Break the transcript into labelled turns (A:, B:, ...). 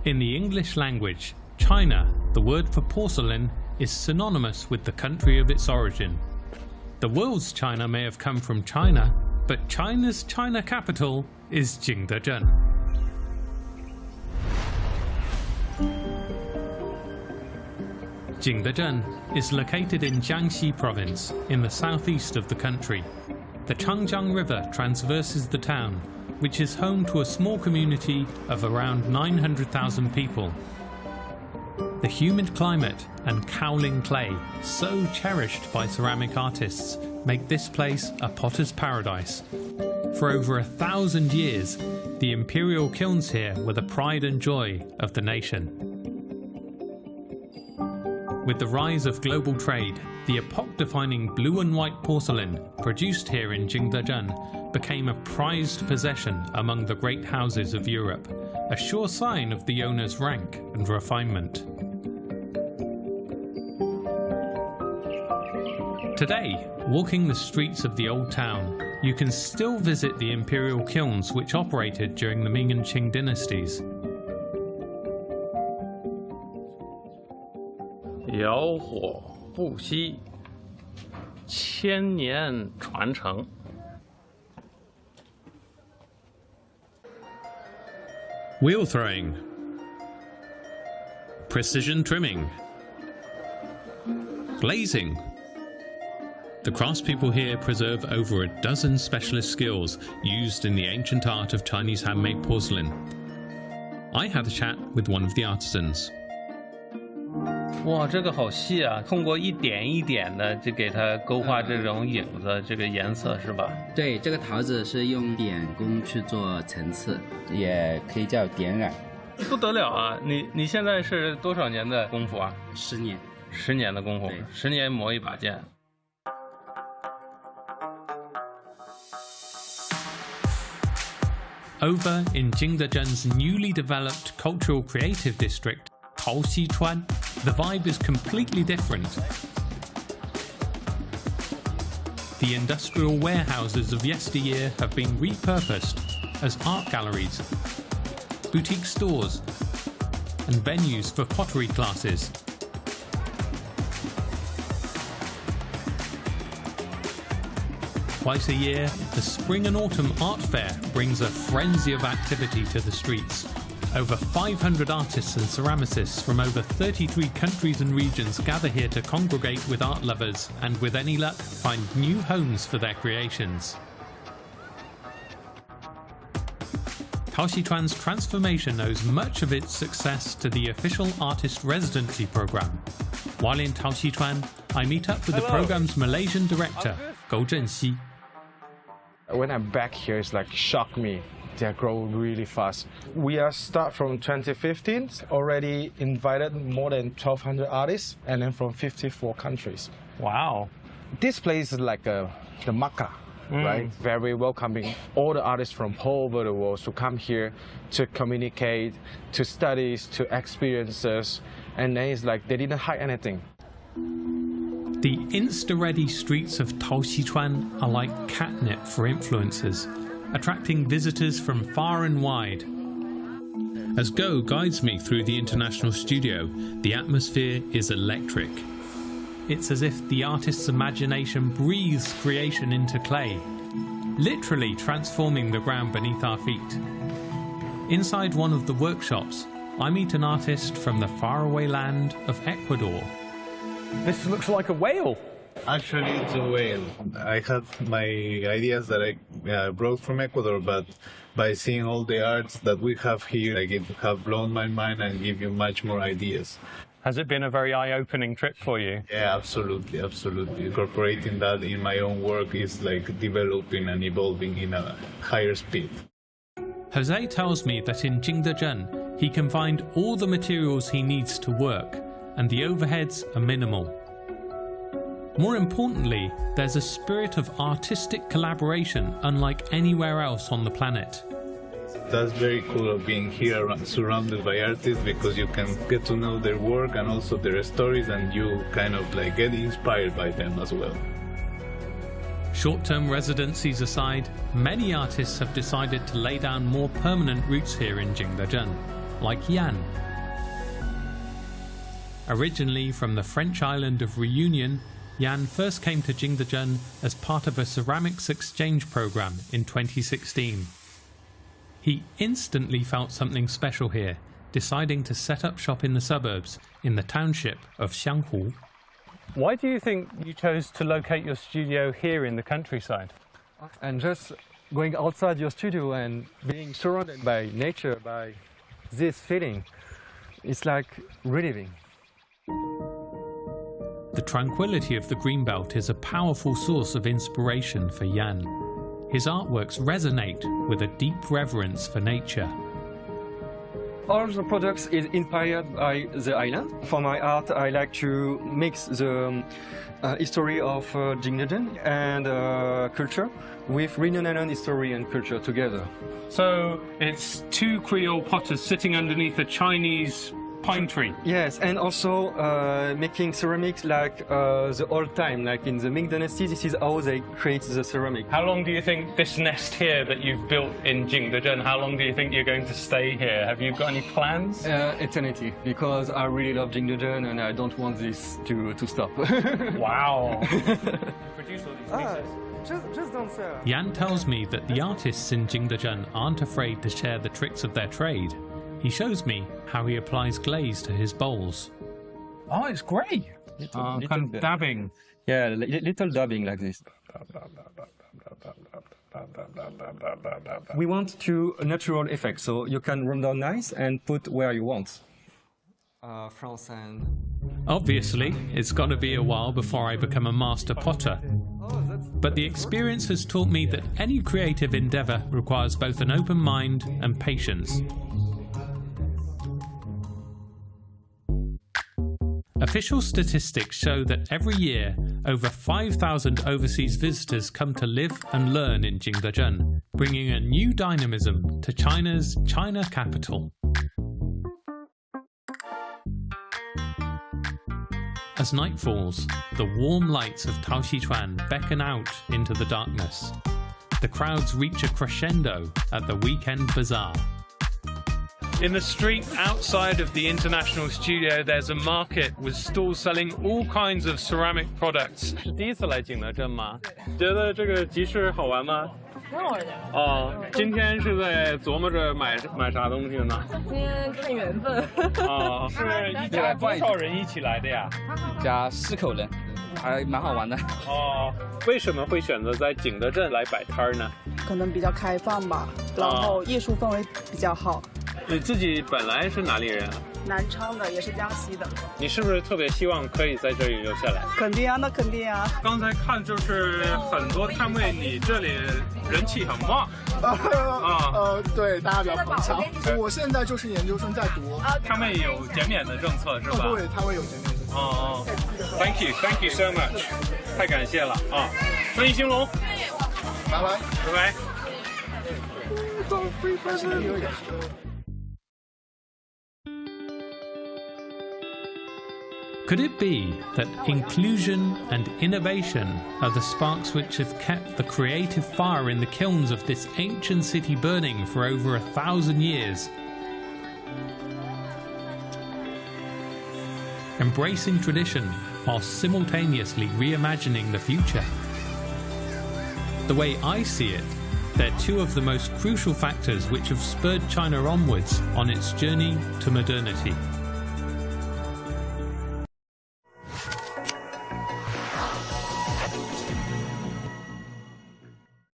A: In the English language, China, the word for porcelain, is synonymous with the country of its origin. The world's China may have come from China, but China's China capital is Jingdezhen. Jingdezhen is located in Jiangxi province in the southeast of the country. The Changjiang River traverses the town, which is home to a small community of around 900,000 people. The humid climate and kaolin clay, so cherished by ceramic artists, make this place a potter's paradise. For over 1,000 years, the imperial kilns here were the pride and joy of the nation. With the rise of global trade, the epoch-defining blue and white porcelain produced here in Jingdezhen became a prized possession among the great houses of Europe, a sure sign of the owner's rank and refinement. Today, walking the streets of the old town, you can still visit the imperial kilns which operated during the Ming and Qing dynasties.
B: 窑火不息，千年传承。
A: Wheel throwing, precision trimming, glazing. The craftspeople here preserve over a dozen specialist skills used in the ancient art of Chinese handmade porcelain. I had a chat with one of the artisans.
B: 哇，这个好细啊！通过一点一点的就给它勾画这种影子，这个颜色是吧？
C: 对，这个陶子是用点工去做层次，也可以叫点染。
B: 不得了啊！你现在是多少年的功夫啊
C: 10年
B: ，10年的功夫，10年磨一把剑。
A: Over in Jingdezhen's newly developed cultural creative district, Taoxichuan, the vibe is completely different. The industrial warehouses of yesteryear have been repurposed as art galleries, boutique stores, and venues for pottery classes. Twice a year, the Spring and Autumn Art Fair brings a frenzy of activity to the streets. Over 500 artists and ceramicists from over 33 countries and regions gather here to congregate with art lovers and, with any luck, find new homes for their creations. Taoxichuan's transformation owes much of its success to the official artist residency program. While in Taoxichuan, I meet up with the program's Malaysian director, Go Zhenxi.
D: When I'm back here, it's like shocked me. They grow really fast. We are start from 2015, already invited more than 1,200 artists, and then from 54 countries.
B: Wow.
D: This place is like the Mecca, right? Very welcoming. All the artists from all over the world to come here to communicate, to studies, to experiences, and then it's like they didn't hide anything.
A: The Insta-ready streets of Taoxichuan are like catnip for influencers, attracting visitors from far and wide. As Go guides me through the international studio, the atmosphere is electric. It's as if the artist's imagination breathes creation into clay, literally transforming the ground beneath our feet. Inside one of the workshops, I meet an artist from the faraway land of Ecuador.
B: This looks like a whale.
E: Actually, it's a whale. I had my ideas that I brought from Ecuador, but by seeing all the arts that we have here, it have blown my mind and give you much more ideas.
B: Has it been a very eye-opening trip for you?
E: Yeah, absolutely, absolutely. Incorporating that in my own work is like developing and evolving in a higher speed.
A: Jose tells me that in Jingdezhen, he can find all the materials he needs to work, and the overheads are minimal. More importantly, there's a spirit of artistic collaboration unlike anywhere else on the planet.
E: That's very cool of being here surrounded by artists, because you can get to know their work and also their stories, and you kind of like get inspired by them as well.
A: Short-term residencies aside, many artists have decided to lay down more permanent roots here in Jingdezhen. like Yan. Originally from the French island of Reunion, Yan first came to Jingdezhen as part of a ceramics exchange program in 2016. He instantly felt something special here, deciding to set up shop in the suburbs, in the township of ShangHai.
B: Why do you think you chose to locate your studio here in the countryside?
F: And just going outside your studio and being surrounded by nature, by this feeling, it's like reliving.
A: The tranquility of the Greenbelt is a powerful source of inspiration for Yan. His artworks resonate with a deep reverence for nature.
F: All the products is inspired by the island. For my art, I like to mix the history of Jingdezhen and culture with Reunion Island history and culture together.
B: So it's two Creole potters sitting underneath a Chinese pine tree.
F: Yes, and also making ceramics like the old time, like in the Ming Dynasty, this is how they create the ceramic.
B: How long do you think this nest here that you've built in Jingdezhen, how long do you think you're going to stay here? Have you got any plans?
F: Eternity, because I really love Jingdezhen and I don't want this to stop.
B: Wow. Produce all these pieces.
F: Just don't say.
A: Yan tells me that the artists in Jingdezhen aren't afraid to share the tricks of their trade. He shows me how he applies glaze to his bowls.
B: Oh, it's great. Kind of dabbing.
F: Yeah, little dabbing like this. We want a natural effect, so you can run down nice and put where you want. France and...
A: Obviously, it's got to be a while before I become a master potter. But the experience has taught me that any creative endeavour requires both an open mind and patience. Official statistics show that every year, over 5,000 overseas visitors come to live and learn in Jingdezhen, bringing a new dynamism to China's China capital. As night falls, the warm lights of Taoxichuan beckon out into the darkness. The crowds reach a crescendo at the weekend bazaar.
B: In the street outside of the international studio, there's a market with stalls selling all kinds of ceramic products. 第一次来景德镇吗？觉得这个集市好玩吗？
G: 挺好玩的。
B: 哦，今天是在琢磨着买啥东西呢？
G: 今天看缘分。
B: 哦，是一家多少人一起来的呀？
C: 一家4口人，还蛮好玩的。
B: 哦，为什么会选择在景德镇来摆摊儿呢？
H: 可能比较开放吧，然后艺术氛围比较好。
B: 你自己本来是哪里人啊？
H: 南昌的，也是江西的。
B: 你是不是特别希望可以在这里留下来？
H: 肯定啊，那肯定啊。
B: 刚才看就是很多摊位，你这里人气很旺。
I: 对，大家比较捧场。我现在就是研究生在读。
B: 他们有减免的政策是吧？
I: 对，他们有减免的。
B: 哦 ，Thank you so much， 太感谢了啊！生意兴隆，
I: 拜拜，
B: 拜拜。
A: Could it be that inclusion and innovation are the sparks which have kept the creative fire in the kilns of this ancient city burning for over 1,000 years? Embracing tradition while simultaneously reimagining the future. The way I see it, they're two of the most crucial factors which have spurred China onwards on its journey to modernity.